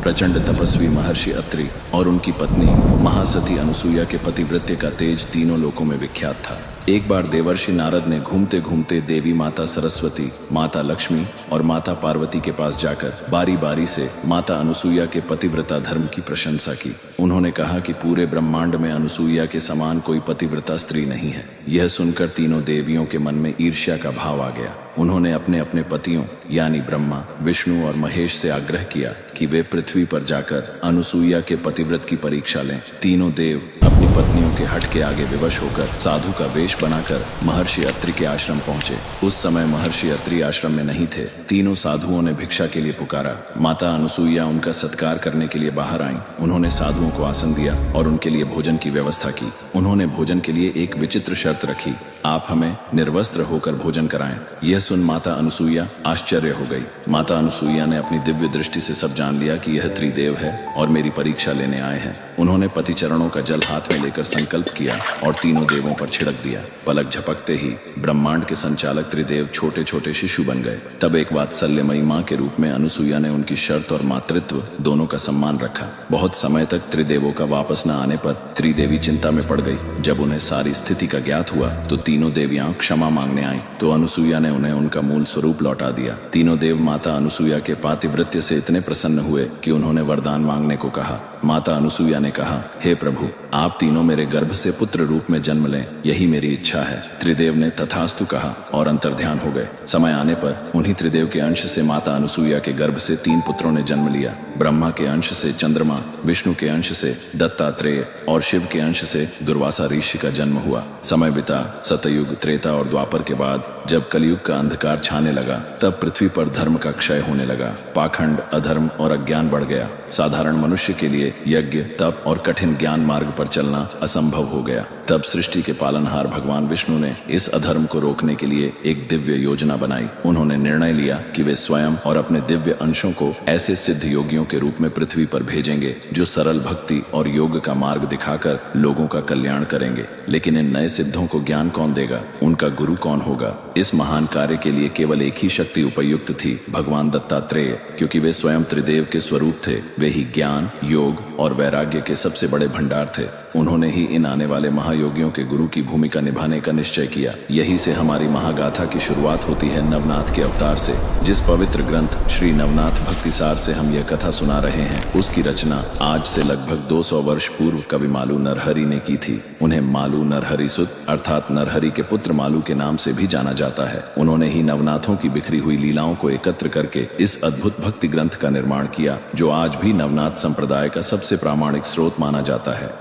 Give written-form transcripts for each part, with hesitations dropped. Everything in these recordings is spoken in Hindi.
प्रचंड तपस्वी महर्षि अत्रि और उनकी पत्नी महासती अनुसुईया के पतिव्रत्य का तेज तीनों लोकों में विख्यात था। एक बार देवर्षि नारद ने घूमते घूमते देवी माता सरस्वती, माता लक्ष्मी और माता पार्वती के पास जाकर बारी बारी से माता अनुसुईया के पतिव्रता धर्म की प्रशंसा की। उन्होंने कहा कि पूरे ब्रह्मांड में अनुसुईया के समान कोई पतिव्रता स्त्री नहीं है। यह सुनकर तीनों देवियों के मन में ईर्ष्या का भाव आ गया। उन्होंने अपने अपने पतियों यानी ब्रह्मा, विष्णु और महेश से आग्रह किया कि वे पृथ्वी पर जाकर अनुसुईया के पतिव्रत की परीक्षा लें। तीनों देव अपनी पत्नियों के हट के आगे विवश होकर साधु का वेश बनाकर महर्षि अत्रि के आश्रम पहुंचे। उस समय महर्षि अत्रि आश्रम में नहीं थे। तीनों साधुओं ने भिक्षा के लिए पुकारा। माता अनुसुईया उनका सत्कार करने के लिए बाहर आईं। उन्होंने साधुओं को आसन दिया और उनके लिए भोजन की व्यवस्था की। उन्होंने भोजन के लिए एक विचित्र शर्त रखी, आप हमें निर्वस्त्र होकर भोजन कराएं। यह सुन माता अनुसुईया आश्चर्य हो गई। माता अनुसुईया ने अपनी दिव्य दृष्टि से सब जान लिया कि यह त्रिदेव है और मेरी परीक्षा लेने आए हैं। उन्होंने पति चरणों का जल हाथ में लेकर संकल्प किया और तीनों देवों पर छिड़क दिया। पलक झपकते ही ब्रह्मांड के संचालक त्रिदेव छोटे छोटे शिशु बन गए। तब एक वात्सल्यमयी मां के रूप में अनुसुईया ने उनकी शर्त और मातृत्व दोनों का सम्मान रखा। बहुत समय तक त्रिदेवों का वापस न आने पर त्रिदेवी चिंता में पड़ गई। जब उन्हें सारी स्थिति का ज्ञात हुआ तो तीनों देवियां क्षमा मांगने आईं, तो अनुसुईया ने उन्हें उनका मूल स्वरूप लौटा दिया। तीनों देव माता अनुसुईया के पातिव्रत्य से इतने प्रसन्न हुए कि उन्होंने वरदान मांगने को कहा। माता अनुसुईया ने कहा, हे प्रभु, आप तीनों मेरे गर्भ से पुत्र रूप में जन्म लें, यही मेरी इच्छा है। त्रिदेव ने तथास्तु कहा और अंतर्ध्यान हो गए। समय आने पर उन्हीं त्रिदेव के अंश से माता अनुसुईया के गर्भ से 3 पुत्रों ने जन्म लिया। ब्रह्मा के अंश से चंद्रमा, विष्णु के अंश से दत्तात्रेय और शिव के अंश से दुर्वासा ऋषि का जन्म हुआ। समय बिता सतयुग, त्रेता और द्वापर के बाद जब कलयुग का अंधकार छाने लगा, तब पृथ्वी पर धर्म का क्षय होने लगा। पाखंड, अधर्म और अज्ञान बढ़ गया। साधारण मनुष्य के लिए यज्ञ, तप और कठिन ज्ञान मार्ग पर चलना असंभव हो गया। तब सृष्टि के पालनहार भगवान विष्णु ने इस अधर्म को रोकने के लिए एक दिव्य योजना बनाई। उन्होंने निर्णय लिया कि वे स्वयं और अपने दिव्य अंशों को ऐसे सिद्ध योगियों के रूप में पृथ्वी पर भेजेंगे जो सरल भक्ति और योग का मार्ग दिखाकर लोगों का कल्याण करेंगे। लेकिन इन नए सिद्धों को ज्ञान कौन देगा? उनका गुरु कौन होगा? इस महान कार्य के लिए केवल एक ही शक्ति उपयुक्त थी, भगवान दत्तात्रेय, क्योंकि वे स्वयं त्रिदेव के स्वरूप थे। वे ही ज्ञान, योग और वैराग्य के सबसे बड़े भंडार थे। उन्होंने ही इन आने वाले महायोगियों के गुरु की भूमिका निभाने का निश्चय किया। यही से हमारी महागाथा की शुरुआत होती है नवनाथ के अवतार से। जिस पवित्र ग्रंथ श्री नवनाथ भक्तिसार से हम यह कथा सुना रहे हैं, उसकी रचना आज से लगभग 200 वर्ष पूर्व कवि मालू नरहरि ने की थी। उन्हें मालू नरहरि सुत अर्थात नरहरि के पुत्र मालू के नाम से भी जाना जाता है। उन्होंने ही नवनाथों की बिखरी हुई लीलाओं को एकत्र करके इस अद्भुत भक्ति ग्रंथ का निर्माण किया, जो आज भी नवनाथ संप्रदाय का सबसे प्रामाणिक स्रोत माना जाता है।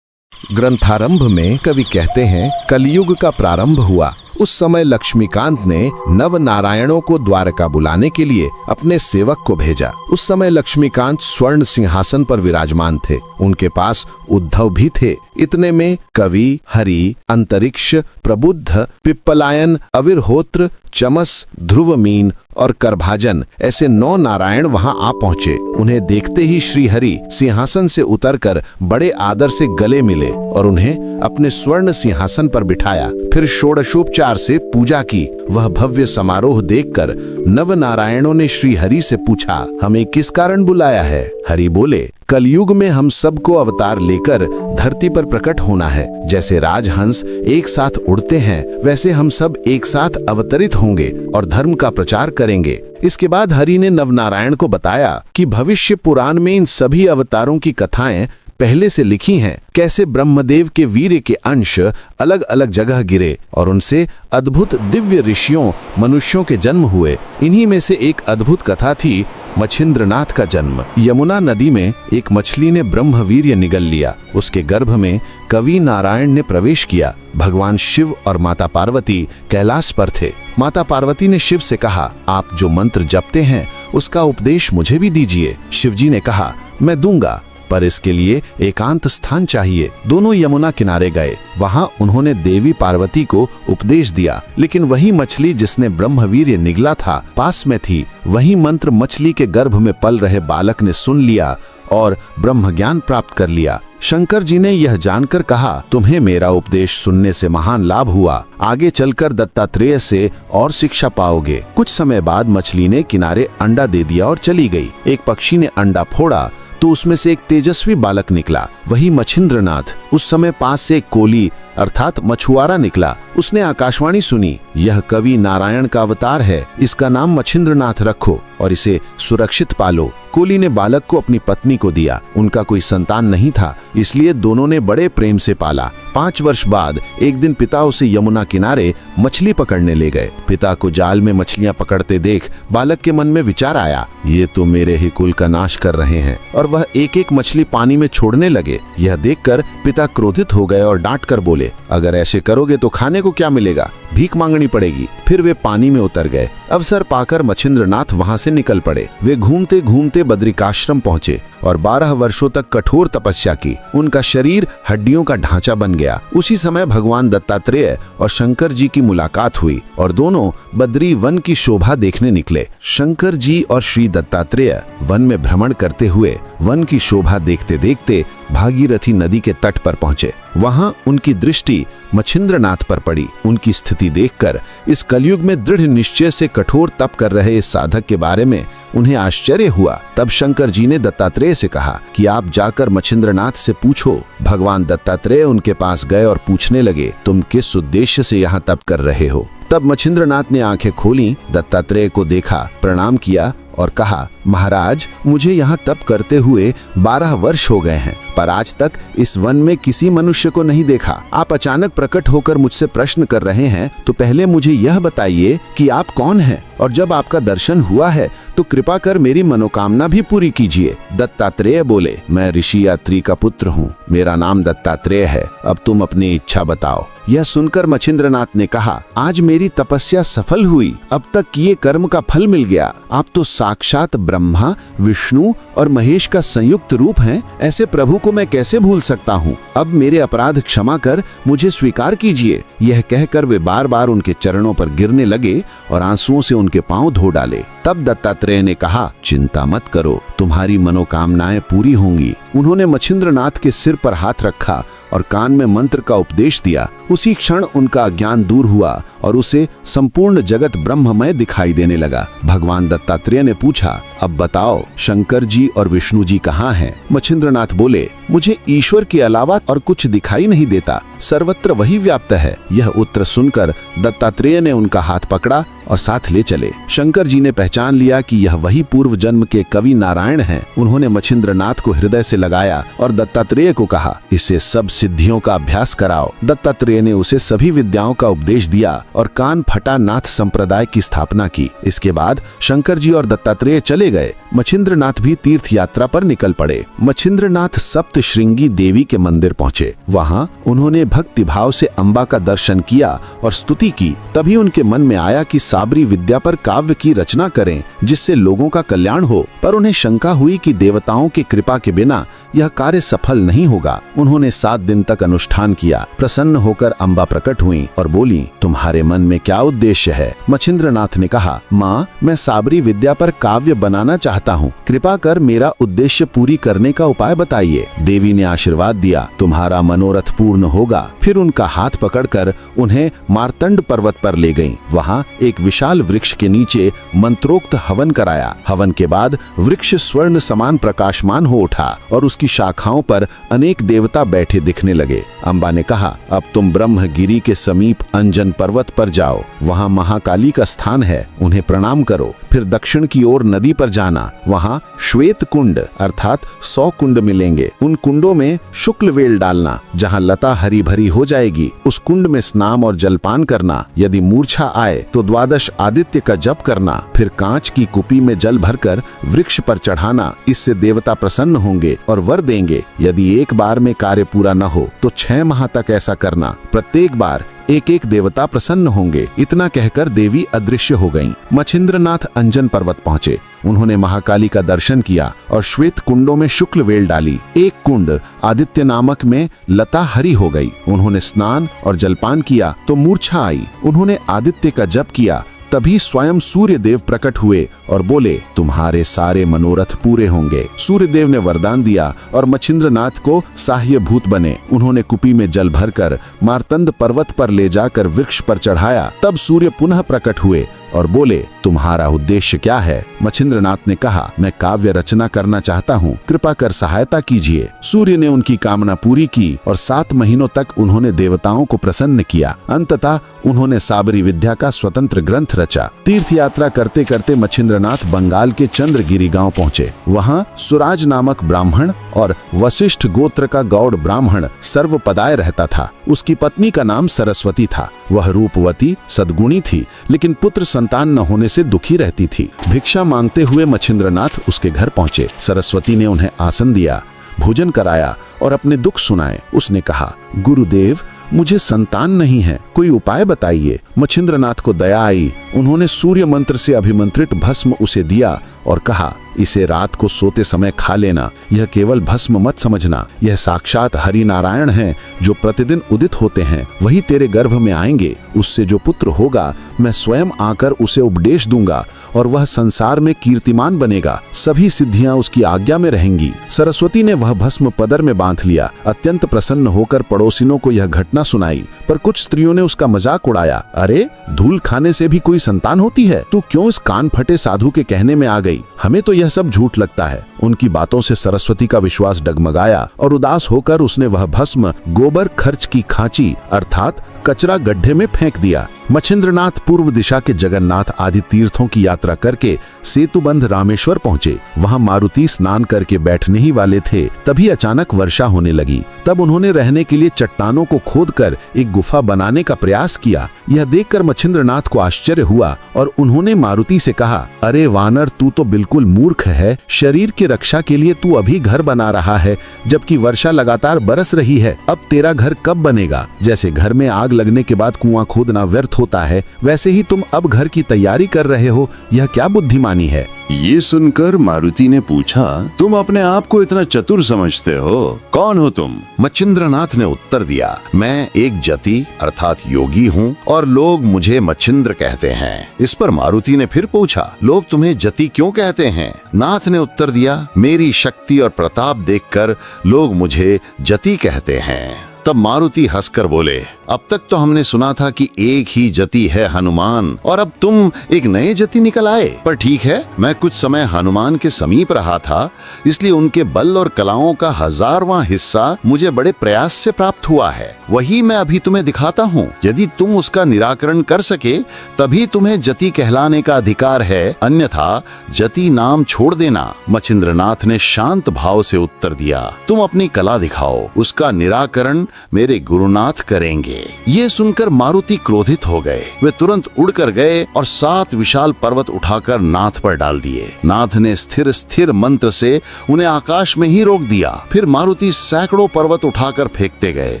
ग्रंथारंभ में कवि कहते हैं, कलयुग का प्रारंभ हुआ। उस समय लक्ष्मीकांत ने नव नारायणों को द्वारका बुलाने के लिए अपने सेवक को भेजा। उस समय लक्ष्मीकांत स्वर्ण सिंहासन पर विराजमान थे। उनके पास उद्धव भी थे। इतने में कवि, हरि, अंतरिक्ष, प्रबुद्ध, पिप्पलायन, अविर्होत्र, चमस, ध्रुवमीन और करभाजन ऐसे 9 नारायण वहां आ पहुंचे। उन्हें देखते ही श्री हरि सिंहासन से उतरकर बड़े आदर से गले मिले और उन्हें अपने स्वर्ण सिंहासन पर बिठाया। फिर षोडशोपचार से पूजा की। वह भव्य समारोह देखकर नव नारायणों ने श्री हरि से पूछा, हमें किस कारण बुलाया है? हरि बोले, कलयुग में हम सबको अवतार लेकर धरती पर प्रकट होना है। जैसे राजहंस एक साथ उड़ते हैं, वैसे हम सब एक साथ अवतरित होंगे और धर्म का प्रचार करेंगे। इसके बाद हरि ने नवनारायण को बताया कि भविष्य पुराण में इन सभी अवतारों की कथाएं पहले से लिखी हैं। कैसे ब्रह्मदेव के वीर्य के अंश अलग अलग जगह गिरे और उनसे अद्भुत दिव्य ऋषियों, मनुष्यों के जन्म हुए। इन्हीं में से एक अद्भुत कथा थी मच्छिंद्रनाथ का जन्म। यमुना नदी में एक मछली ने ब्रह्मवीर्य निगल लिया। उसके गर्भ में कवि नारायण ने प्रवेश किया। भगवान शिव और माता पार्वती कैलाश पर थे। माता पार्वती ने शिव से कहा, आप जो मंत्र जपते हैं उसका उपदेश मुझे भी दीजिए। शिवजी ने कहा, मैं दूंगा, पर इसके लिए एकांत स्थान चाहिए। दोनों यमुना किनारे गए। वहां उन्होंने देवी पार्वती को उपदेश दिया, लेकिन वही मछली जिसने ब्रह्मवीर्य निगला था पास में थी। वही मंत्र मछली के गर्भ में पल रहे बालक ने सुन लिया और ब्रह्म ज्ञान प्राप्त कर लिया। शंकर जी ने यह जानकर कहा, तुम्हें मेरा उपदेश सुनने से महान लाभ हुआ। आगे चलकर दत्तात्रेय से और शिक्षा पाओगे। कुछ समय बाद मछली ने किनारे अंडा दे दिया और चली गई। एक पक्षी ने अंडा फोड़ा तो उसमें से एक तेजस्वी बालक निकला, वही मछिंद्रनाथ। उस समय पास से एक कोली अर्थात मछुआरा निकला। उसने आकाशवाणी सुनी, यह कवि नारायण का अवतार है, इसका नाम मछिंद्रनाथ रखो और इसे सुरक्षित पालो। कोली ने बालक को अपनी पत्नी को दिया। उनका कोई संतान नहीं था, इसलिए दोनों ने बड़े प्रेम से पाला। 5 वर्ष बाद एक दिन पिता उसे यमुना किनारे मछली पकड़ने ले गए। पिता को जाल में मछलियां पकड़ते देख बालक के मन में विचार आया, ये तो मेरे ही कुल का नाश कर रहे हैं, और वह एक एक मछली पानी में छोड़ने लगे। यह देखकर पिता क्रोधित हो गए और डांट कर बोले, अगर ऐसे करोगे तो खाने को क्या मिलेगा, भीख मांगनी पड़ेगी। फिर वे पानी में उतर गए। अवसर पाकर मछिंद्रनाथ वहां से निकल पड़े। वे घूमते घूमते बद्रिकाश्रम पहुंचे और 12 वर्षों तक कठोर तपस्या की। उनका शरीर हड्डियों का ढांचा बन गया। उसी समय भगवान दत्तात्रेय और शंकर जी की मुलाकात हुई और दोनों बद्री वन की शोभा देखने निकले। शंकर जी और श्री दत्तात्रेय वन में भ्रमण करते हुए वन की शोभा देखते देखते भागीरथी नदी के तट पर पहुंचे। वहां उनकी दृष्टि मछिंद्रनाथ पर पड़ी। उनकी स्थिति देखकर इस कलयुग में दृढ़ निश्चय से कठोर तप कर रहे इस साधक के बारे में उन्हें आश्चर्य हुआ। तब शंकर जी ने दत्तात्रेय से कहा कि आप जाकर मछिंद्रनाथ से पूछो। भगवान दत्तात्रेय उनके पास गए और पूछने लगे, तुम किस उद्देश्य से यहाँ तप कर रहे हो? तब मछिंद्रनाथ ने आंखें खोली, दत्तात्रेय को देखा, प्रणाम किया और कहा, महाराज, मुझे यहाँ तप करते हुए 12 वर्ष हो गए हैं, पर आज तक इस वन में किसी मनुष्य को नहीं देखा। आप अचानक प्रकट होकर मुझसे प्रश्न कर रहे हैं, तो पहले मुझे यह बताइए कि आप कौन हैं, और जब आपका दर्शन हुआ है तो कृपा कर मेरी मनोकामना भी पूरी कीजिए। दत्तात्रेय बोले, मैं ऋषि यात्री का पुत्र हूँ, मेरा नाम दत्तात्रेय है, अब तुम अपनी इच्छा बताओ। यह सुनकर मछिंद्रनाथ ने कहा, आज मेरी तपस्या सफल हुई, अब तक किए कर्म का फल मिल गया। आप तो साक्षात ब्रह्मा, विष्णु और महेश का संयुक्त रूप हैं। ऐसे प्रभु को मैं कैसे भूल सकता हूँ? अब मेरे अपराध क्षमा कर मुझे स्वीकार कीजिए। यह कहकर वे बार बार उनके चरणों पर गिरने लगे और आंसुओं से उनके पांव धो डाले। तब दत्तात्रेय ने कहा, चिंता मत करो, तुम्हारी मनोकामनाएं पूरी होंगी। उन्होंने मछिंद्रनाथ के सिर पर हाथ रखा और कान में मंत्र का उपदेश दिया। उसी क्षण उनका अज्ञान दूर हुआ और उसे संपूर्ण जगत ब्रह्ममय दिखाई देने लगा। भगवान दत्तात्रेय ने पूछा, अब बताओ शंकर जी और विष्णु जी कहाँ हैं? मछिंद्रनाथ बोले, मुझे ईश्वर के अलावा और कुछ दिखाई नहीं देता, सर्वत्र वही व्याप्त है। यह उत्तर सुनकर दत्तात्रेय ने उनका हाथ पकड़ा और साथ ले चले। शंकर जी ने पहचान लिया कि यह वही पूर्व जन्म के कवि नारायण हैं। उन्होंने मछिंद्रनाथ को हृदय से लगाया और दत्तात्रेय को कहा, इसे सब सिद्धियों का अभ्यास कराओ। दत्तात्रेय ने उसे सभी विद्याओं का उपदेश दिया और कान फटा नाथ संप्रदाय की स्थापना की। इसके बाद शंकर जी और दत्तात्रेय चले गए। मछिंद्रनाथ भी तीर्थ यात्रा पर निकल पड़े। मछिंद्रनाथ सप्त श्रृंगी देवी के मंदिर पहुँचे। वहाँ उन्होंने भक्ति भाव से अम्बा का दर्शन किया और स्तुति की। तभी उनके मन में आया कि साबरी विद्या पर काव्य की रचना करें जिससे लोगों का कल्याण हो, पर उन्हें शंका हुई कि देवताओं की कृपा के बिना यह कार्य सफल नहीं होगा। उन्होंने 7 दिन तक अनुष्ठान किया। प्रसन्न होकर अम्बा प्रकट हुई और बोली, तुम्हारे मन में क्या उद्देश्य है? मछिंद्रनाथ ने कहा, माँ, मैं साबरी विद्या पर काव्य बनाना चाहता हूँ, कृपा कर मेरा उद्देश्य पूरी करने का उपाय बताइए। देवी ने आशीर्वाद दिया, तुम्हारा मनोरथ पूर्ण होगा। फिर उनका हाथ पकड़कर उन्हें मार्तंड पर्वत पर ले गईं। वहाँ एक विशाल वृक्ष के नीचे मंत्रोक्त हवन कराया। हवन के बाद वृक्ष स्वर्ण समान प्रकाशमान हो उठा और उसकी शाखाओं पर अनेक देवता बैठे दिखने लगे। अम्बा ने कहा, अब तुम ब्रह्मगिरी के समीप अंजन पर्वत पर जाओ, वहाँ महाकाली का स्थान है, उन्हें प्रणाम करो। फिर दक्षिण की ओर नदी पर जाना, वहाँ श्वेत कुंड अर्थात 100 कुंड मिलेंगे। उन कुंडों में शुक्ल वेल डालना, जहाँ लता हरी भरी हो जाएगी। उस कुंड में स्नान और जलपान करना। यदि मूर्छा आए तो 12 आदित्य का जप करना। फिर कांच की कुपी में जल भरकर वृक्ष पर चढ़ाना। इससे देवता प्रसन्न होंगे और वर देंगे। यदि एक बार में कार्य पूरा न हो तो 6 माह तक ऐसा करना। प्रत्येक बार एक एक देवता प्रसन्न होंगे। इतना कहकर देवी अदृश्य हो गईं। मच्छिंद्रनाथ अंजन पर्वत पहुंचे। उन्होंने महाकाली का दर्शन किया और श्वेत कुंडों में शुक्ल वेल डाली। एक कुंड आदित्य नामक में लता हरी हो गई। उन्होंने स्नान और जलपान किया तो मूर्छा आई। उन्होंने आदित्य का जप किया, तभी स्वयं सूर्य देव प्रकट हुए और बोले, तुम्हारे सारे मनोरथ पूरे होंगे। सूर्य देव ने वरदान दिया और मच्छिंद्रनाथ को सहायभूत बने। उन्होंने कुपी में जल भरकर मार्तंड पर्वत पर ले जाकर वृक्ष पर चढ़ाया। तब सूर्य पुनः प्रकट हुए और बोले, तुम्हारा उद्देश्य क्या है? मच्छिंद्रनाथ ने कहा, मैं काव्य रचना करना चाहता हूँ, कृपा कर सहायता कीजिए। सूर्य ने उनकी कामना पूरी की और 7 महीनों तक उन्होंने देवताओं को प्रसन्न किया। अंततः उन्होंने साबरी विद्या का स्वतंत्र ग्रंथ रचा। तीर्थ यात्रा करते करते मच्छिंद्रनाथ बंगाल के चंद्रगिरी गांव पहुंचे। वहाँ सुराज नामक ब्राह्मण और वशिष्ठ गोत्र का गौड़ ब्राह्मण सर्वपदाय रहता था। उसकी पत्नी का नाम सरस्वती था। वह रूपवती सद्गुणी थी, लेकिन पुत्र संतान न होने से दुखी रहती थी। भिक्षा मांगते हुए मच्छिंद्रनाथ उसके घर पहुंचे। सरस्वती ने उन्हें आसन दिया, भोजन कराया और अपने दुख सुनाए। उसने कहा, गुरुदेव, मुझे संतान नहीं है, कोई उपाय बताइए। मच्छिंद्रनाथ को दया आई। उन्होंने सूर्य मंत्र से अभिमंत्रित भस्म उसे दिया और कहा, इसे रात को सोते समय खा लेना। यह केवल भस्म मत समझना, यह साक्षात हरि नारायण हैं जो प्रतिदिन उदित होते हैं। वही तेरे गर्भ में आएंगे। उससे जो पुत्र होगा मैं स्वयं आकर उसे उपदेश दूंगा और वह संसार में कीर्तिमान बनेगा। सभी सिद्धियां उसकी आज्ञा में रहेंगी। सरस्वती ने वह भस्म पदर में बांध लिया। अत्यंत प्रसन्न होकर पड़ोसिनों को यह घटना सुनाई, पर कुछ स्त्रियों ने उसका मजाक उड़ाया। अरे, धूल खाने से भी कोई संतान होती है? तू क्यों इस कान फटे साधु के कहने में आ गई? हमें तो यह सब झूठ लगता है। उनकी बातों से सरस्वती का विश्वास डगमगाया और उदास होकर उसने वह भस्म गोबर खर्च की खांची अर्थात कचरा गड्ढे में फेंक दिया। मच्छिंद्रनाथ पूर्व दिशा के जगन्नाथ आदि तीर्थों की यात्रा करके सेतुबंध रामेश्वर पहुंचे। वहां मारुति स्नान करके बैठने ही वाले थे, तभी अचानक वर्षा होने लगी। तब उन्होंने रहने के लिए चट्टानों को खोदकर एक गुफा बनाने का प्रयास किया। यह देखकर मच्छिंद्रनाथ को आश्चर्य हुआ और उन्होंने मारुति से कहा, अरे वानर, तू तो बिल्कुल मूर्ख है। शरीर की रक्षा के लिए तू अभी घर बना रहा है, जबकि वर्षा लगातार बरस रही है। अब तेरा घर कब बनेगा? जैसे घर में आग लगने के बाद कुआं खोदना व्यर्थ होता है, वैसे ही तुम अब घर की तैयारी कर रहे हो। यह क्या बुद्धिमानी है? ये सुनकर मारुति ने पूछा, तुम अपने आप को इतना चतुर समझते हो? कौन हो तुम? मच्छिंद्रनाथ ने उत्तर दिया, मैं एक जति अर्थात योगी हूँ और लोग मुझे मच्छिंद्र कहते हैं। इस पर मारुति ने फिर पूछा, लोग तुम्हें जति क्यों कहते हैं? नाथ ने उत्तर दिया, मेरी शक्ति और प्रताप देखकर लोग मुझे जति कहते हैं। तब मारुति हंसकर बोले, अब तक तो हमने सुना था कि एक ही जति है हनुमान, और अब तुम एक नए जति निकल आए। पर ठीक है, मैं कुछ समय हनुमान के समीप रहा था, इसलिए उनके बल और कलाओं का 1000वां हिस्सा मुझे बड़े प्रयास से प्राप्त हुआ है। वही मैं अभी तुम्हें दिखाता हूँ। यदि तुम उसका निराकरण कर सके तभी तुम्हें जति कहलाने का अधिकार है, अन्यथा जति नाम छोड़ देना। मच्छिंद्रनाथ ने शांत भाव से उत्तर दिया, तुम अपनी कला दिखाओ, उसका निराकरण मेरे गुरुनाथ करेंगे। ये सुनकर मारुति क्रोधित हो गए। वे तुरंत उड़कर गए और 7 विशाल पर्वत उठाकर नाथ पर डाल दिए। नाथ ने स्थिर स्थिर मंत्र से उन्हें आकाश में ही रोक दिया। फिर मारुति सैकड़ों पर्वत उठाकर फेंकते गए,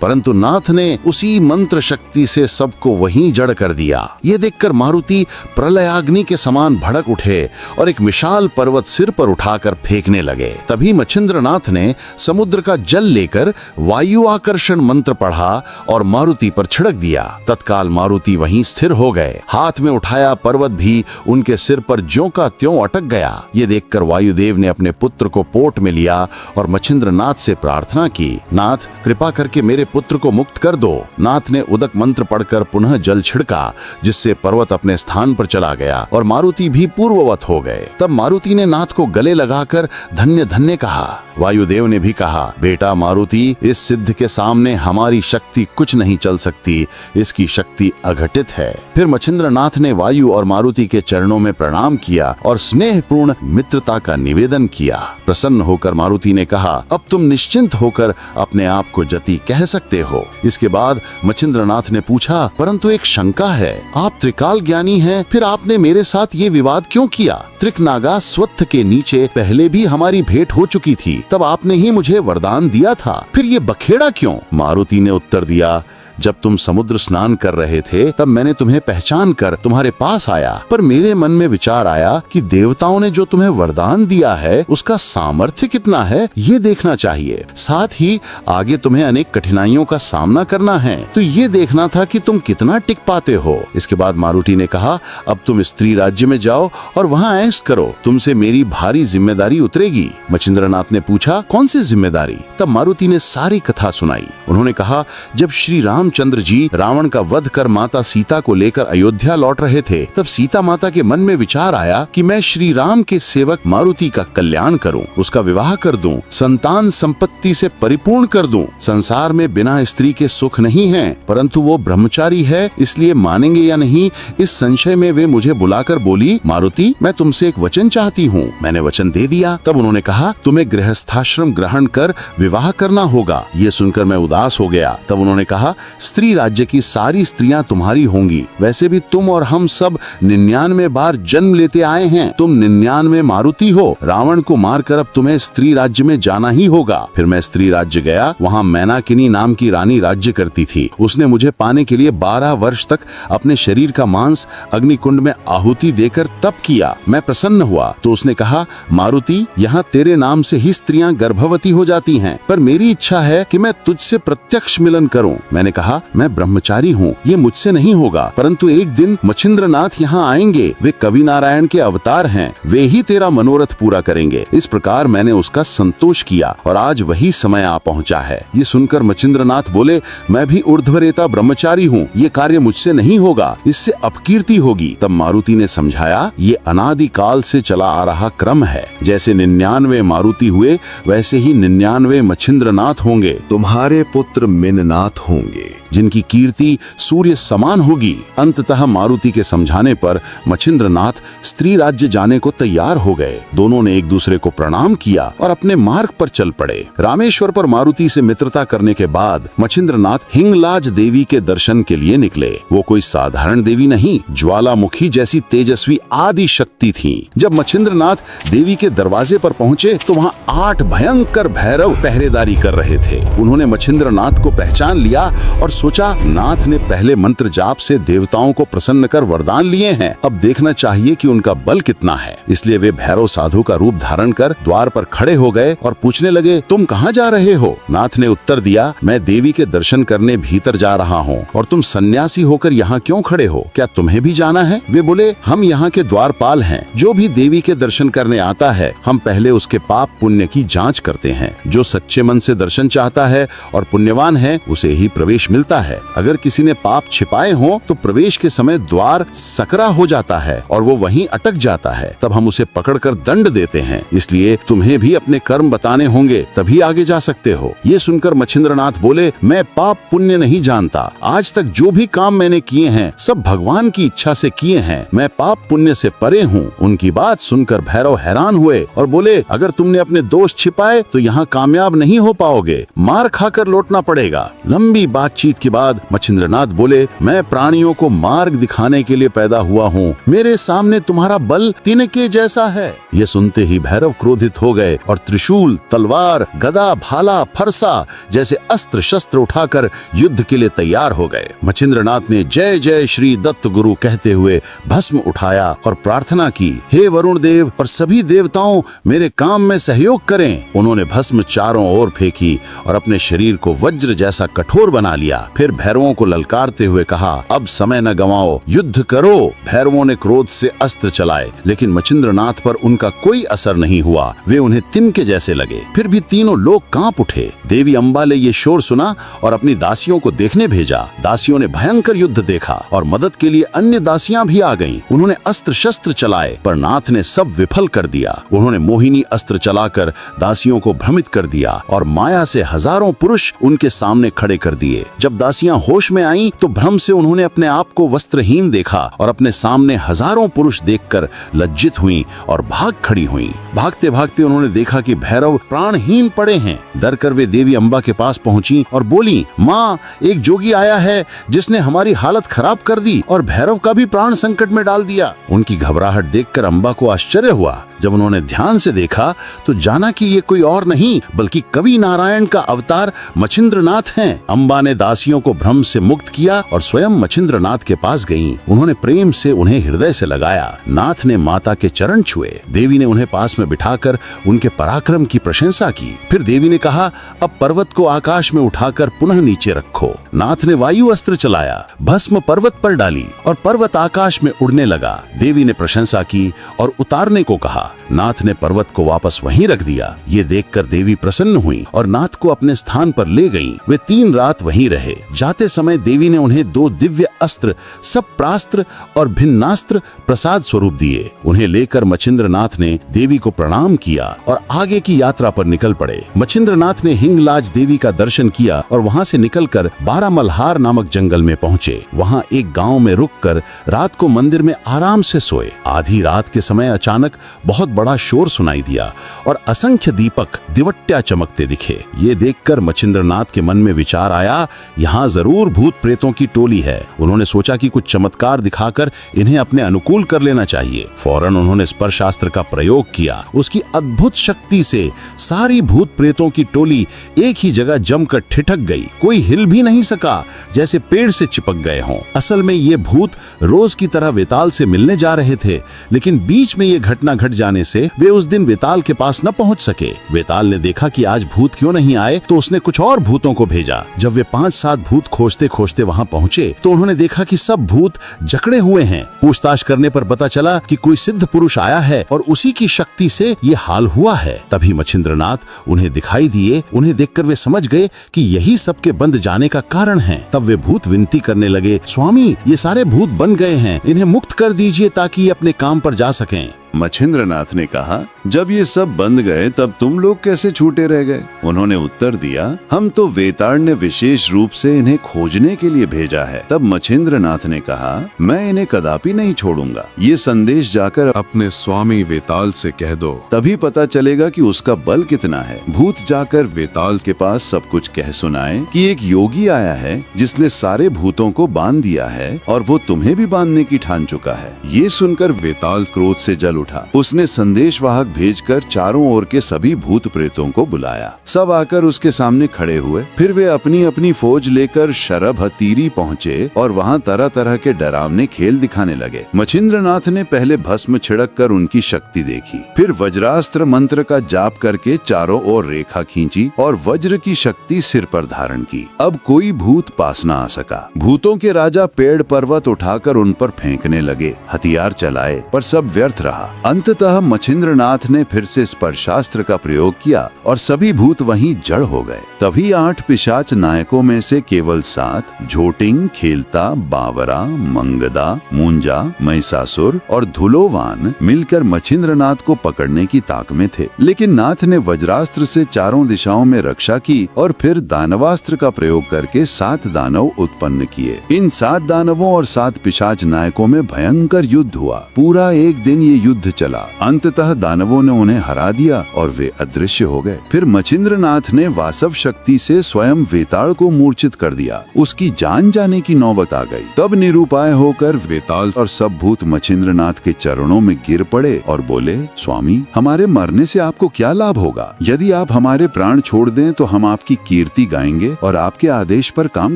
परंतु नाथ ने उसी मंत्र शक्ति से सबको वहीं जड़ कर दिया। ये देखकर मारुति प्रलयाग्नि के समान भड़क उठे और एक विशाल पर्वत सिर पर उठाकर फेंकने लगे। तभी मच्छिंद्रनाथ ने समुद्र का जल लेकर वायु आकर्षण मंत्र पढ़ा और मारुति पर छिड़क दिया। तत्काल मारुति वहीं स्थिर हो गए। हाथ में उठाया पर्वत भी उनके सिर पर ज्यों का त्यों अटक गया। ये देखकर वायुदेव ने अपने पुत्र को पोट में लिया और मच्छिंद्रनाथ से प्रार्थना की, नाथ, कृपा करके मेरे पुत्र को मुक्त कर दो। नाथ ने उदक मंत्र पढ़कर पुनः जल छिड़का, जिससे पर्वत अपने स्थान पर चला गया और मारुति भी पूर्ववत हो गए। तब मारुति ने नाथ को गले लगाकर धन्य धन्य कहा। वायुदेव ने भी कहा, बेटा मारुति, इस सिद्ध के सामने हमारी शक्ति कुछ नहीं चल सकती, इसकी शक्ति अघटित है। फिर मच्छिंद्रनाथ ने वायु और मारुति के चरणों में प्रणाम किया और स्नेहपूर्ण मित्रता का निवेदन किया। प्रसन्न होकर मारुति ने कहा, अब तुम निश्चिंत होकर अपने आप को जति कह सकते हो। इसके बाद मच्छिंद्रनाथ ने पूछा, परंतु एक शंका है, आप त्रिकाल ज्ञानी हैं, फिर आपने मेरे साथ ये विवाद क्यों किया? त्रिकनागा स्वत्थ के नीचे पहले भी हमारी भेंट हो चुकी थी, तब आपने ही मुझे वरदान दिया था, फिर ये बखेड़ा क्यों? मारुति ने उत्तर दिया, जब तुम समुद्र स्नान कर रहे थे तब मैंने तुम्हें पहचान कर तुम्हारे पास आया, पर मेरे मन में विचार आया कि देवताओं ने जो तुम्हें वरदान दिया है उसका सामर्थ्य कितना है ये देखना चाहिए। साथ ही आगे तुम्हें अनेक कठिनाइयों का सामना करना है, तो ये देखना था कि तुम कितना टिक पाते हो। इसके बाद मारुति ने कहा, अब तुम स्त्री राज्य में जाओ और वहाँ ऐश करो, तुमसे मेरी भारी जिम्मेदारी उतरेगी। मच्छिंद्रनाथ ने पूछा, कौन सी जिम्मेदारी? तब मारुति ने सारी कथा सुनाई। उन्होंने कहा, जब श्री रामचंद्र जी रावण का वध कर माता सीता को लेकर अयोध्या लौट रहे थे, तब सीता माता के मन में विचार आया कि मैं श्री राम के सेवक मारुति का कल्याण करूं, उसका विवाह कर दूं, संतान संपत्ति से परिपूर्ण कर दूं। संसार में बिना स्त्री के सुख नहीं है, परंतु वो ब्रह्मचारी है, इसलिए मानेंगे या नहीं इस संशय में वे मुझे बुलाकर बोली, मारुति मैं तुमसे एक वचन चाहती हूँ। मैंने वचन दे दिया। तब उन्होंने कहा, तुम्हें गृहस्थाश्रम ग्रहण कर विवाह करना होगा। ये सुनकर मैं उदास हो गया। तब उन्होंने कहा, स्त्री राज्य की सारी स्त्रियां तुम्हारी होंगी, वैसे भी तुम और हम सब 99 बार जन्म लेते आए हैं, तुम 99 मारुति हो। रावण को मारकर अब तुम्हें स्त्री राज्य में जाना ही होगा। फिर मैं स्त्री राज्य गया, वहाँ मैनाकिनी नाम की रानी राज्य करती थी। उसने मुझे पाने के लिए 12 वर्ष तक अपने शरीर का मांस अग्निकुंड में आहुति देकर तप किया। मैं प्रसन्न हुआ तो उसने कहा, मारुति यहाँ तेरे नाम से ही स्त्रियां गर्भवती हो जाती हैं, पर मेरी इच्छा है कि मैं तुझसे प्रत्यक्ष मिलन करूं। मैंने कहा, मैं ब्रह्मचारी हूँ, ये मुझसे नहीं होगा, परंतु एक दिन मच्छिंद्रनाथ यहाँ आएंगे, वे कवि नारायण के अवतार हैं, वे ही तेरा मनोरथ पूरा करेंगे। इस प्रकार मैंने उसका संतोष किया और आज वही समय आ पहुँचा है। ये सुनकर मच्छिंद्रनाथ बोले, मैं भी ऊर्ध्वरेता ब्रह्मचारी हूँ, ये कार्य मुझसे नहीं होगा, इससे अपकीर्ति होगी। तब मारुति ने समझाया, ये अनादि काल से चला आ रहा क्रम है, जैसे 99 मारुति हुए वैसे ही 99 मच्छिंद्रनाथ होंगे। तुम्हारे पुत्र मिननाथ होंगे, जिनकी कीर्ति सूर्य समान होगी। अंततः मारुति के समझाने पर मच्छिंद्रनाथ स्त्री राज्य जाने को तैयार हो गए। दोनों ने एक दूसरे को प्रणाम किया और अपने मार्ग पर चल पड़े। रामेश्वर पर मारुति से मित्रता करने के बाद मच्छिंद्रनाथ हिंगलाज देवी के दर्शन के लिए निकले। वो कोई साधारण देवी नहीं, ज्वालामुखी जैसी तेजस्वी आदि शक्ति थी। जब मच्छिंद्रनाथ देवी के दरवाजे पर पहुँचे तो वहाँ 8 भयंकर भैरव पहरेदारी कर रहे थे। उन्होंने मच्छिंद्रनाथ को पहचान लिया और सोचा, नाथ ने पहले मंत्र जाप से देवताओं को प्रसन्न कर वरदान लिए हैं, अब देखना चाहिए कि उनका बल कितना है। इसलिए वे भैरव साधु का रूप धारण कर द्वार पर खड़े हो गए और पूछने लगे, तुम कहाँ जा रहे हो? नाथ ने उत्तर दिया, मैं देवी के दर्शन करने भीतर जा रहा हूँ, और तुम सन्यासी होकर यहाँ क्यों खड़े हो? क्या तुम्हें भी जाना है? वे बोले, हम यहाँ के द्वारपाल हैं, जो भी देवी के दर्शन करने आता है हम पहले उसके पाप पुण्य की जाँच करते हैं। जो सच्चे मन से दर्शन चाहता है और पुण्यवान है उसे ही प्रवेश मिलता है। अगर किसी ने पाप छिपाए हो तो प्रवेश के समय द्वार सकरा हो जाता है और वो वहीं अटक जाता है, तब हम उसे पकड़कर दंड देते हैं। इसलिए तुम्हें भी अपने कर्म बताने होंगे, तभी आगे जा सकते हो। ये सुनकर मच्छिंद्रनाथ बोले, मैं पाप पुण्य नहीं जानता, आज तक जो भी काम मैंने किए हैं सब भगवान की इच्छा से किए हैं, मैं पाप पुण्य से परे हूँ। उनकी बात सुनकर भैरव हैरान हुए और बोले, अगर तुमने अपने दोष छिपाए तो यहाँ कामयाब नहीं हो पाओगे, मार खाकर लौटना पड़ेगा। लंबी बातचीत के बाद मच्छिंद्रनाथ बोले, मैं प्राणियों को मार्ग दिखाने के लिए पैदा हुआ हूँ, मेरे सामने तुम्हारा बल तिनके जैसा है। ये सुनते ही भैरव क्रोधित हो गए और त्रिशूल, तलवार, गदा, भाला, फरसा जैसे अस्त्र शस्त्र उठाकर युद्ध के लिए तैयार हो गए। मच्छिंद्रनाथ ने जय जय श्री दत्त गुरु कहते हुए भस्म उठाया और प्रार्थना की, हे वरुण देव और सभी देवताओं, मेरे काम में सहयोग करें। उन्होंने भस्म चारों ओर फेंकी और अपने शरीर को वज्र जैसा कठोर बना लिया। फिर भैरवों को ललकारते हुए कहा, अब समय न गंवाओ, युद्ध करो। भैरवों ने क्रोध से अस्त्र चलाए, लेकिन मच्छिंद्रनाथ पर उनका कोई असर नहीं हुआ, वे उन्हें तिनके जैसे लगे। फिर भी तीनों लोग कांप उठे। देवी अम्बा ने ये शोर सुना और अपनी दासियों को देखने भेजा। दासियों ने भयंकर युद्ध देखा और मदद के लिए अन्य दासियां भी आ गईं। उन्होंने अस्त्र शस्त्र चलाए, पर नाथ ने सब विफल कर दिया। उन्होंने मोहिनी अस्त्र चलाकर दासियों को भ्रमित कर दिया और माया से हजारों पुरुष उनके सामने खड़े कर दिए। जब दासियां होश में आईं तो भ्रम से उन्होंने अपने आप को वस्त्रहीन देखा और अपने सामने हजारों पुरुष देखकर लज्जित हुईं और भाग खड़ी हुईं। भागते भागते उन्होंने देखा कि भैरव प्राणहीन पड़े हैं। डर कर वे देवी अम्बा के पास पहुंची और बोली, माँ, एक जोगी आया है जिसने हमारी हालत खराब कर दी और भैरव का भी प्राण संकट में डाल दिया। उनकी घबराहट देखकर देखकर अम्बा को आश्चर्य हुआ। जब उन्होंने ध्यान से देखा तो जाना कि ये कोई और नहीं बल्कि कवि नारायण का अवतार मछिंद्रनाथ हैं। अम्बा ने दासियों को भ्रम से मुक्त किया और स्वयं मछिंद्रनाथ के पास गईं। उन्होंने प्रेम से उन्हें हृदय से लगाया। नाथ ने माता के चरण छुए। देवी ने उन्हें पास में बिठाकर उनके पराक्रम की प्रशंसा की। फिर देवी ने कहा, अब पर्वत को आकाश में उठाकर पुनः नीचे रखो। नाथ ने वायु अस्त्र चलाया, भस्म पर्वत पर डाली और पर्वत आकाश में उड़ने लगा। देवी ने प्रशंसा की और उतारने को कहा। नाथ ने पर्वत को वापस वहीं रख दिया। ये देखकर देवी प्रसन्न हुई और नाथ को अपने स्थान पर ले गईं। वे 3 रात वहीं रहे। जाते समय देवी ने उन्हें 2 दिव्य अस्त्र, सप्रास्त्र और भिन्नास्त्र प्रसाद स्वरूप दिए। उन्हें लेकर मछिंद्रनाथ ने देवी को प्रणाम किया और आगे की यात्रा पर निकल पड़े। मछिंद्रनाथ ने हिंगलाज देवी का दर्शन किया और वहां से निकलकर 12 मल्हार नामक जंगल में पहुंचे। वहां एक गांव में रुककर रात को मंदिर में आराम से सोए। आधी रात के समय अचानक बहुत बड़ा शोर सुनाई दिया और असंख्य दीपक दिवट्या चमकते दिखे। ये देखकर मछिंद्रनाथ के मन में विचार आया, यहाँ जरूर भूत प्रेतों की टोली है। उन्होंने सोचा कि कुछ चमत्कार दिखाकर इन्हें अपने अनुकूल कर लेना चाहिए। फौरन उन्होंने स्पर्शास्त्र का प्रयोग किया। उसकी अद्भुत शक्ति से सारी भूत प्रेतों की टोली एक ही जगह जमकर ठिठक गई। कोई हिल भी नहीं सका, जैसे पेड़ से चिपक गए हों। असल में ये भूत रोज की तरह वेताल से मिलने जा रहे थे, लेकिन बीच में ये घटना घट जाने से वे उस दिन वेताल के पास न पहुंच सके। वेताल ने देखा कि आज भूत क्यों नहीं आए, तो उसने कुछ और भूतों को भेजा। जब वे 5-7 भूत खोजते खोजते वहां पहुंचे तो उन्होंने देखा कि सब भूत जकड़े हुए हैं। पूछताछ करने पर पता चला कि कोई सिद्ध पुरुष आया है और उसी की शक्ति से ये हाल हुआ है। तभी मछिंद्रनाथ उन्हें दिखाई दिए। उन्हें देखकर वे समझ गए कि यही सबके बंद जाने का कारण है। तब वे भूत विनती करने लगे, स्वामी, ये सारे भूत बन गए हैं, इन्हें मुक्त कर दीजिए ताकि ये अपने काम पर जा सकें। मछिंद्रनाथ ने कहा, जब ये सब बंद गए तब तुम लोग कैसे छूटे रह गए? उन्होंने उत्तर दिया, हम तो वेताल ने विशेष रूप से इन्हें खोजने के लिए भेजा है। तब मछिंद्रनाथ ने कहा, मैं इन्हें कदापि नहीं छोड़ूंगा। ये संदेश जाकर अपने स्वामी वेताल से कह दो, तभी पता चलेगा कि उसका बल कितना है। भूत जाकर वेताल के पास सब कुछ कह सुनाए कि एक योगी आया है जिसने सारे भूतों को बांध दिया है और वो तुम्हें भी बांधने की ठान चुका है। ये सुनकर वेताल क्रोध से जल उठा। उसने संदेशवाहक भेजकर चारों ओर के सभी भूत प्रेतों को बुलाया। सब आकर उसके सामने खड़े हुए। फिर वे अपनी अपनी फौज लेकर शरभ हतीरी पहुँचे और वहाँ तरह तरह के डरावने खेल दिखाने लगे। मछिंद्रनाथ ने पहले भस्म छिड़क कर उनकी शक्ति देखी, फिर वज्रास्त्र मंत्र का जाप करके चारों ओर रेखा खींची और वज्र की शक्ति सिर पर धारण की। अब कोई भूत पास न आ सका। भूतों के राजा पेड़ पर्वत उठाकर उन पर फेंकने लगे, हथियार चलाए, पर सब व्यर्थ रहा। अंततः मछिंद्रनाथ ने फिर से स्पर्शास्त्र का प्रयोग किया और सभी भूत वहीं जड़ हो गए। तभी 8 पिशाच नायकों में से केवल 7, झोटिंग, खेलता, बावरा, मंगदा, मुंजा, महिषासुर और धुलोवान मिलकर मछिंद्रनाथ को पकड़ने की ताक में थे। लेकिन नाथ ने वज्रास्त्र से चारों दिशाओं में रक्षा की और फिर दानवास्त्र का प्रयोग करके 7 दानव उत्पन्न किए। इन 7 दानवों और 7 पिशाच नायकों में भयंकर युद्ध हुआ। पूरा एक दिन ये युद्ध चला। अंततः दानवों ने उन्हें हरा दिया और वे अदृश्य हो गए। फिर मछिंद्रनाथ ने वासव शक्ति से स्वयं वेताल को मूर्छित कर दिया। उसकी जान जाने की नौबत आ गई। तब निरुपाय होकर वेताल और सब भूत मछिंद्रनाथ के चरणों में गिर पड़े और बोले, स्वामी, हमारे मरने से आपको क्या लाभ होगा? यदि आप हमारे प्राण छोड़ दें तो हम आपकी कीर्ति गाएंगे और आपके आदेश पर काम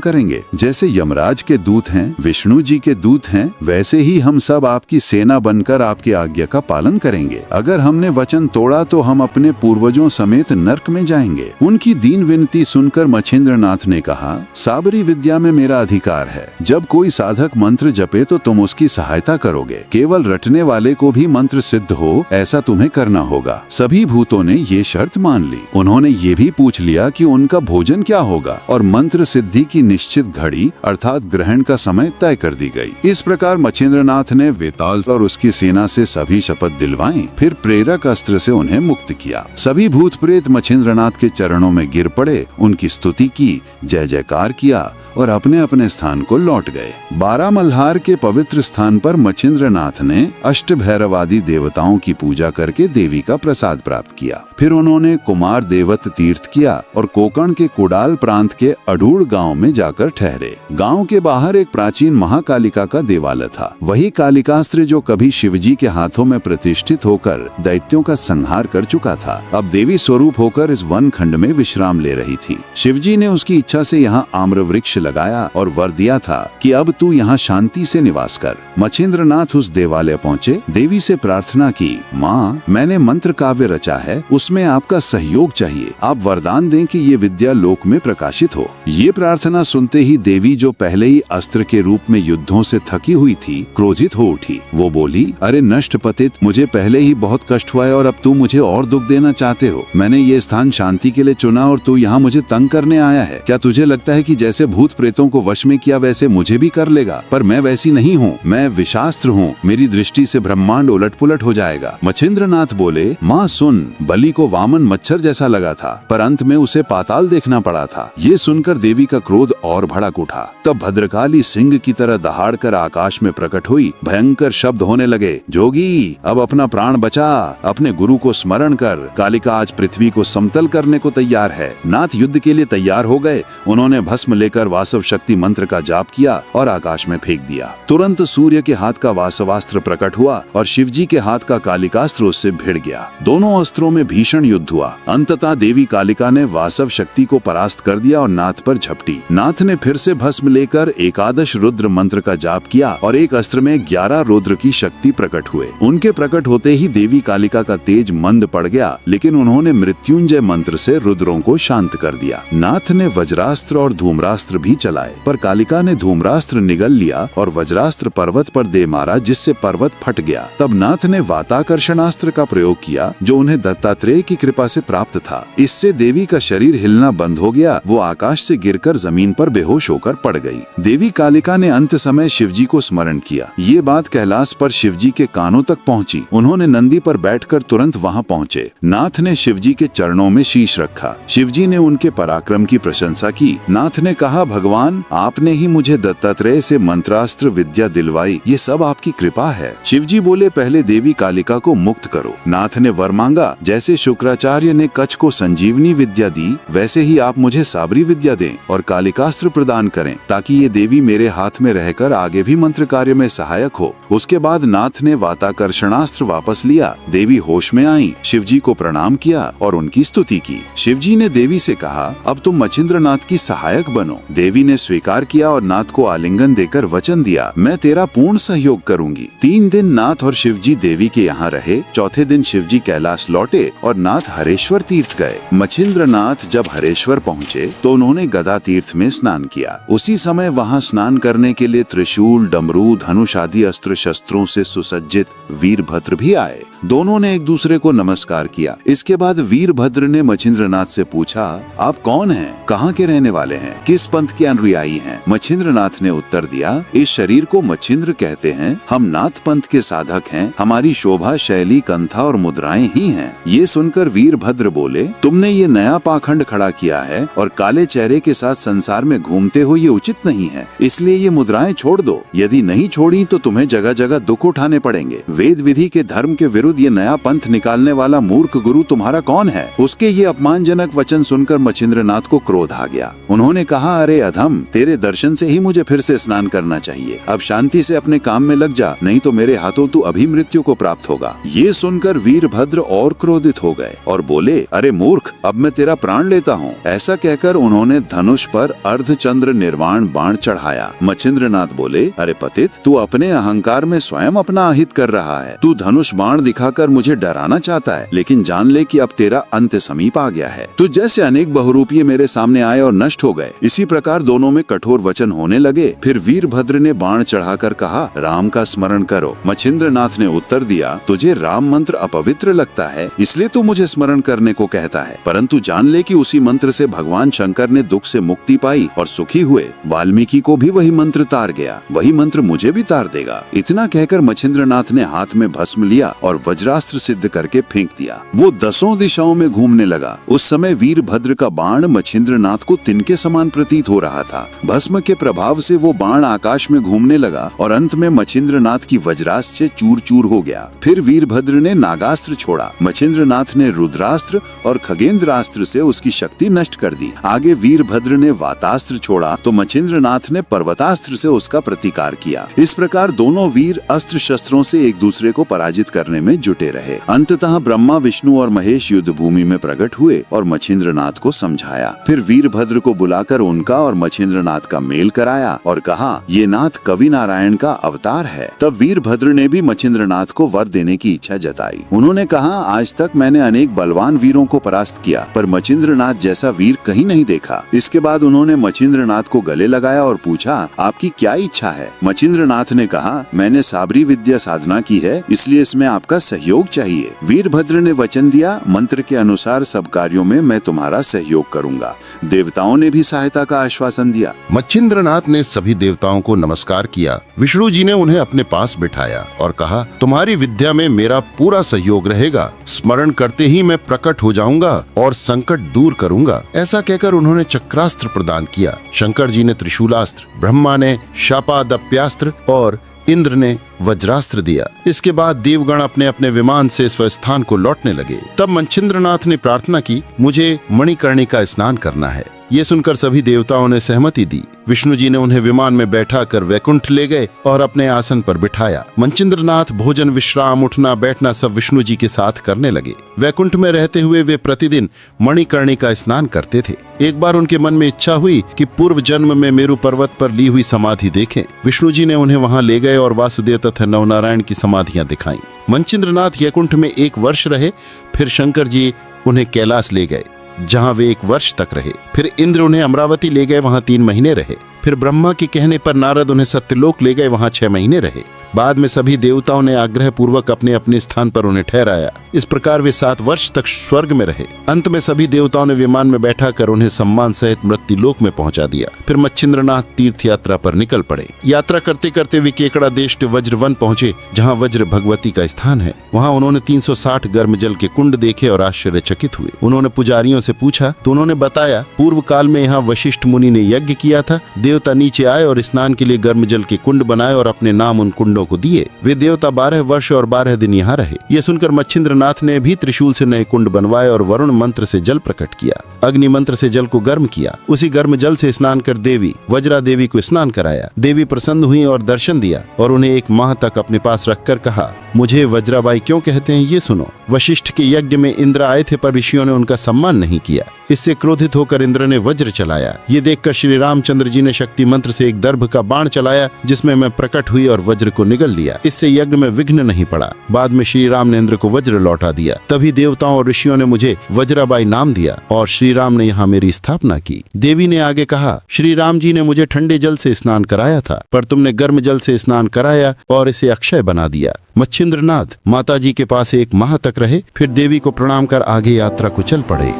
करेंगे। जैसे यमराज के दूत हैं, विष्णु जी के दूत हैं, वैसे ही हम सब आपकी सेना बनकर आपकी आज्ञा का पालन करेंगे। अगर हमने वचन तोड़ा तो हम अपने पूर्वजों समेत नरक में जाएंगे। उनकी दीन विनती सुनकर मछिंद्रनाथ ने कहा, साबरी विद्या में मेरा अधिकार है। जब कोई साधक मंत्र जपे तो तुम उसकी सहायता करोगे। केवल रटने वाले को भी मंत्र सिद्ध हो, ऐसा तुम्हें करना होगा। सभी भूतों ने ये शर्त मान ली। उन्होंने ये भी पूछ लिया कि उनका भोजन क्या होगा और मंत्र सिद्धि की निश्चित घड़ी अर्थात ग्रहण का समय तय कर दी गई। इस प्रकार मछिंद्रनाथ ने वेताल और उसकी सेना से सभी शपथ दिलवाएं। फिर प्रेरक प्रेरक अस्त्र से उन्हें मुक्त किया। सभी भूत प्रेत मच्छिंद्रनाथ के चरणों में गिर पड़े, उनकी स्तुति की, जय जयकार किया और अपने अपने स्थान को लौट गए। 12 मल्हार के पवित्र स्थान पर मच्छिंद्रनाथ ने अष्ट भैरवादी देवताओं की पूजा करके देवी का प्रसाद प्राप्त किया। फिर उन्होंने कुमार देवत तीर्थ किया और कोकण के कुडाल प्रांत के अडूर गांव में जाकर ठहरे। गांव के बाहर एक प्राचीन महाकालिका का देवालय था। वही कालिकास्त्र जो कभी शिवजी के हाथों में प्रतिष्ठित होकर दैत्यों का संहार कर चुका था, अब देवी स्वरूप होकर इस वन खंड में विश्राम ले रही थी। शिवजी ने उसकी इच्छा से यहाँ आम्र वृक्ष लगाया और वर दिया था कि अब तू यहाँ शांति से निवास कर। मच्छिंद्रनाथ उस देवालय पहुँचे, देवी से प्रार्थना की, माँ, मैंने मंत्र काव्य रचा है, उसमें आपका सहयोग चाहिए। आप वरदान दें कि ये विद्या लोक में प्रकाशित हो। ये प्रार्थना सुनते ही देवी, जो पहले ही अस्त्र के रूप में युद्धों से थकी हुई थी, क्रोधित हो उठी। वो बोली, अरे नष्ट पतित, मुझे पहले ही बहुत कष्ट हुआ है और अब तू मुझे और दुख देना चाहते हो। मैंने ये स्थान शांति के लिए चुना और तू यहाँ मुझे तंग करने आया है। क्या तुझे लगता है कि जैसे भूत प्रेतों को वश में किया वैसे मुझे भी कर लेगा? पर मैं वैसी नहीं हूँ, मैं विशास्त्र हूँ। मेरी दृष्टि से ब्रह्मांड उलट पुलट हो जाएगा। मच्छिंद्रनाथ बोले, माँ सुन, बलि को वामन मच्छर जैसा लगा था, पर अंत में उसे पाताल देखना पड़ा था। ये सुनकर देवी का क्रोध और भड़क उठा। तब भद्रकाली सिंह की तरह दहाड़कर आकाश में प्रकट हुई। भयंकर शब्द होने लगे, जोगी अब अपना प्राण बचा, अपने गुरु को स्मरण कर। कालिका आज पृथ्वी को समतल करने को तैयार है। नाथ युद्ध के लिए तैयार हो गए। उन्होंने भस्म लेकर वासव शक्ति मंत्र का जाप किया और आकाश में फेंक दिया। तुरंत सूर्य के हाथ का वासवास्त्र प्रकट हुआ और शिवजी के हाथ का कालिकास्त्र उससे भिड़ गया। दोनों अस्त्रों में भीषण युद्ध हुआ। अंततः देवी कालिका ने वासव शक्ति को परास्त कर दिया और नाथ पर झपटी। नाथ ने फिर से भस्म लेकर एकादश रुद्र मंत्र का जाप किया और एक अस्त्र में 11 रुद्र की शक्ति प्रकट हुए। उनके प्रकट होते ही देवी कालिका का तेज मंद पड़ गया, लेकिन उन्होंने मृत्युंजय मंत्र से रुद्रों को शांत कर दिया। नाथ ने वज्रास्त्र और धूम्रास्त्र भी चलाए, पर कालिका ने धूम्रास्त्र निगल लिया और वज्रास्त्र पर्वत पर दे मारा, जिससे पर्वत फट गया। तब नाथ ने वाताकर्षणास्त्र का प्रयोग किया, जो उन्हें दत्तात्रेय की कृपा से प्राप्त था। इससे देवी का शरीर हिलना बंद हो गया। वो आकाश से गिरकर जमीन पर बेहोश होकर पड़ गई। देवी कालिका ने अंत समय शिवजी को स्मरण किया। ये बात कैलाश पर शिवजी के कानों तक पहुंची। उन्होंने नंदी पर बैठकर तुरंत वहां पहुंचे। नाथ ने शिवजी के चरणों में शीश रखा। शिवजी ने उनके पराक्रम की प्रशंसा की। नाथ ने कहा, भगवान, आपने ही मुझे दत्तात्रेय से मंत्रास्त्र विद्या दिलवाई, ये सब आपकी कृपा है। शिवजी बोले, पहले देवी कालिका को मुक्त करो। नाथ ने वर मांगा, जैसे शुक्राचार्य ने कच्छ को संजीवनी विद्या दी, वैसे ही आप मुझे साबरी विद्या दें और कालिकास्त्र प्रदान करें, ताकि ये देवी मेरे हाथ में रहकर आगे भी मंत्र कार्य में सहायक हो। उसके बाद नाथ ने वाताकर्षणास्त्र वापस लिया। देवी होश में आई, शिवजी को प्रणाम किया और उनकी स्तुति की। शिवजी ने देवी से कहा, अब तुम मच्छिंद्रनाथ की सहायक बनो। देवी ने स्वीकार किया और नाथ को आलिंगन देकर वचन दिया, मैं तेरा पूर्ण सहयोग करूंगी। 3 दिन नाथ और शिवजी देवी के यहाँ रहे। चौथे दिन शिवजी कैलाश लौटे और नाथ हरेश्वर तीर्थ गए। मच्छिंद्रनाथ जब हरेश्वर पहुँचे तो उन्होंने गदा तीर्थ में स्नान किया। उसी समय वहाँ स्नान करने के लिए त्रिशूल, डमरू, धनुष आदि अस्त्र शस्त्रों से सुसज्जित वीरभद्र भी आए। दोनों ने एक दूसरे को नमस्कार किया। इसके बाद वीरभद्र ने मच्छिंद्रनाथ से पूछा, आप कौन हैं? कहाँ के रहने वाले हैं? किस पंथ के अनुयायी हैं? मच्छिंद्रनाथ ने उत्तर दिया, इस शरीर को मच्छिंद्र कहते हैं। हम नाथ पंथ के साधक हैं। हमारी शोभा शैली, कंथा और मुद्राएं ही हैं। ये सुनकर वीरभद्र बोले, तुमने ये नया पाखंड खड़ा किया है और काले चेहरे के साथ संसार में घूमते हो, ये उचित नहीं है। इसलिए ये मुद्राएं छोड़ दो। यदि नहीं छोड़ी तो तुम्हें जगह जगह दुख उठाने पड़ेंगे। वेद विधि के धर्म के विरुद्ध ये नया पंथ निकालने वाला मूर्ख गुरु तुम्हारा कौन है? उसके ये अपमानजनक वचन सुनकर मच्छिंद्रनाथ को क्रोध आ गया। उन्होंने कहा, अरे अधम, तेरे दर्शन से ही मुझे फिर से स्नान करना चाहिए। अब शांति से अपने काम में लग जा, नहीं तो मेरे हाथों तू अभी मृत्यु को प्राप्त होगा। ये सुनकर वीरभद्र और क्रोधित हो गए और बोले, अरे मूर्ख, अब मैं तेरा प्राण लेता हूँ। ऐसा कहकर उन्होंने धनुष पर अर्धचंद्र निर्वाण बाण चढ़ाया। मच्छिंद्रनाथ बोले, अरे पतित, तू अपने अहंकार में स्वयं अपना अहित कर रहा है। तू धनुष बाण दिखाकर मुझे डराना चाहता है, लेकिन जान ले कि अब तेरा अंत समीप आ गया है। तू जैसे अनेक बहुरूपीय मेरे सामने आए और नष्ट हो गए। इसी प्रकार दोनों में कठोर वचन होने लगे। फिर वीरभद्र ने बाण चढ़ाकर कहा, राम का स्मरण करो। मच्छिंद्रनाथ ने उत्तर दिया, तुझे राम मंत्र अपवित्र लगता है, इसलिए तू मुझे स्मरण करने को कहता है। परंतु जान ले कि उसी मंत्र से भगवान शंकर ने दुख से मुक्ति पाई और सुखी हुए। वाल्मीकि को भी वही मंत्र तार गया, वही मंत्र मुझे भी तार देगा। इतना कहकर मच्छिंद्रनाथ ने हाथ में भस्म लिया और वज्रास्त्र वज्रास्त्र सिद्ध करके फेंक दिया। वो 10 दिशाओं में घूमने लगा। उस समय वीरभद्र का बाण मच्छिंद्रनाथ को तिनके समान प्रतीत हो रहा था। भस्म के प्रभाव से वो बाण आकाश में घूमने लगा और अंत में मच्छिंद्रनाथ की वज्रास्त्र से चूर चूर हो गया। फिर वीरभद्र ने नागास्त्र छोड़ा। मच्छिंद्रनाथ ने रुद्रास्त्र और खगेंद्रास्त्र से उसकी शक्ति नष्ट कर दी। आगे वीरभद्र ने वातास्त्र छोड़ा तो मच्छिंद्रनाथ ने पर्वतास्त्र से उसका प्रतिकार किया। इस प्रकार दोनों वीर अस्त्र शस्त्रों से एक दूसरे को पराजित करने में जुटे रहे। अंततः ब्रह्मा, विष्णु और महेश युद्ध भूमि में प्रकट हुए और मच्छिंद्रनाथ को समझाया। फिर वीरभद्र को बुलाकर उनका और मच्छिंद्रनाथ का मेल कराया और कहा, ये नाथ कवि नारायण का अवतार है। तब वीरभद्र ने भी मच्छिंद्रनाथ को वर देने की इच्छा जताई। उन्होंने कहा, आज तक मैंने अनेक बलवान वीरों को परास्त किया, पर मच्छिंद्रनाथ जैसा वीर कहीं नहीं देखा। इसके बाद उन्होंने मच्छिंद्रनाथ को गले लगाया और पूछा, आपकी क्या इच्छा है? मच्छिंद्रनाथ ने कहा, मैंने साबरी विद्या साधना की है, इसलिए इसमें आपका सहयोग चाहिए। वीरभद्र ने वचन दिया, मंत्र के अनुसार सब कार्यों में मैं तुम्हारा सहयोग करूंगा। देवताओं ने भी सहायता का आश्वासन दिया। मच्छिंद्रनाथ ने सभी देवताओं को नमस्कार किया। विष्णु जी ने उन्हें अपने पास बिठाया और कहा, तुम्हारी विद्या में मेरा पूरा सहयोग रहेगा। स्मरण करते ही मैं प्रकट हो जाऊंगा और संकट दूर करूंगा। ऐसा कहकर उन्होंने चक्रास्त्र प्रदान किया। शंकर जी ने त्रिशूलास्त्र, ब्रह्मा ने शापादप्यास्त्र और इंद्र ने वज्रास्त्र दिया। इसके बाद देवगण अपने अपने विमान से स्वस्थान को लौटने लगे। तब मच्छिंद्रनाथ ने प्रार्थना की, मुझे मणिकर्णिका स्नान करना है। ये सुनकर सभी देवताओं ने सहमति दी। विष्णु जी ने उन्हें विमान में बैठाकर वैकुंठ ले गए और अपने आसन पर बिठाया। मच्छिंद्रनाथ भोजन, विश्राम, उठना बैठना सब विष्णु जी के साथ करने लगे। वैकुंठ में रहते हुए वे प्रतिदिन मणिकर्णिका स्नान करते थे। एक बार उनके मन में इच्छा हुई कि पूर्व जन्म में मेरु पर्वत पर ली हुई समाधि देखें। विष्णु जी ने उन्हें वहां ले गए और वासुदेव तथा नवनारायण की समाधियां दिखाई। मच्छिंद्रनाथ वैकुंठ में 1 वर्ष रहे। फिर शंकर जी उन्हें कैलाश ले गए, जहां वे 1 वर्ष तक रहे। फिर इंद्र उन्हें अमरावती ले गए, वहां 3 महीने रहे। फिर ब्रह्मा के कहने पर नारद उन्हें सत्यलोक ले गए, वहां 6 महीने रहे। बाद में सभी देवताओं ने आग्रह पूर्वक अपने अपने स्थान पर उन्हें ठहराया। इस प्रकार वे 7 वर्ष तक स्वर्ग में रहे। अंत में सभी देवताओं ने विमान में बैठाकर उन्हें सम्मान सहित मृत्युलोक में पहुंचा दिया। फिर मच्छिंद्रनाथ तीर्थ यात्रा पर निकल पड़े। यात्रा करते करते वे केकड़ा देश के वज्रवन पहुंचे, जहां वज्र भगवती का स्थान है। वहां उन्होंने 360 गर्म जल के कुंड देखे और आश्चर्यचकित हुए। उन्होंने पुजारियों से पूछा तो उन्होंने बताया, पूर्व काल में यहाँ वशिष्ठ मुनि ने यज्ञ किया था। देवता नीचे आए और स्नान के लिए गर्म जल के कुंड बनाए और अपने नाम उन कुंडों को दिए। वे देवता 12 वर्ष और 12 दिन यहाँ रहे। ये सुनकर मच्छिंद्रनाथ ने भी त्रिशूल से नए कुंड बनवाए और वरुण मंत्र से जल प्रकट किया। अग्नि मंत्र से जल को गर्म किया। उसी गर्म जल से स्नान कर देवी वज्रा देवी को स्नान कराया। देवी प्रसन्न हुई और दर्शन दिया और उन्हें 1 माह तक अपने पास रखकर कहा, मुझे वज्राबाई क्यों कहते हैं ये सुनो। वशिष्ठ के यज्ञ में इंद्र आए थे, पर ऋषियों ने उनका सम्मान नहीं किया। इससे क्रोधित होकर इंद्र ने वज्र चलाया। ये देखकर श्री रामचंद्र जी ने शक्ति मंत्र से एक दर्भ का बाण चलाया, जिसमें मैं प्रकट हुई और वज्र को निगल लिया। इससे यज्ञ में विघ्न नहीं पड़ा। बाद में श्री राम ने इंद्र को वज्र लौटा दिया। तभी देवताओं और ऋषियों ने मुझे वज्राबाई नाम दिया और श्री राम ने यहाँ मेरी स्थापना की। देवी ने आगे कहा, श्री राम जी ने मुझे ठंडे जल से स्नान कराया था, पर तुमने गर्म जल से स्नान कराया और इसे अक्षय बना दिया। मच्छिंद्रनाथ माता जी के पास 1 माह तक रहे। फिर देवी को प्रणाम कर आगे यात्रा को चल पड़े।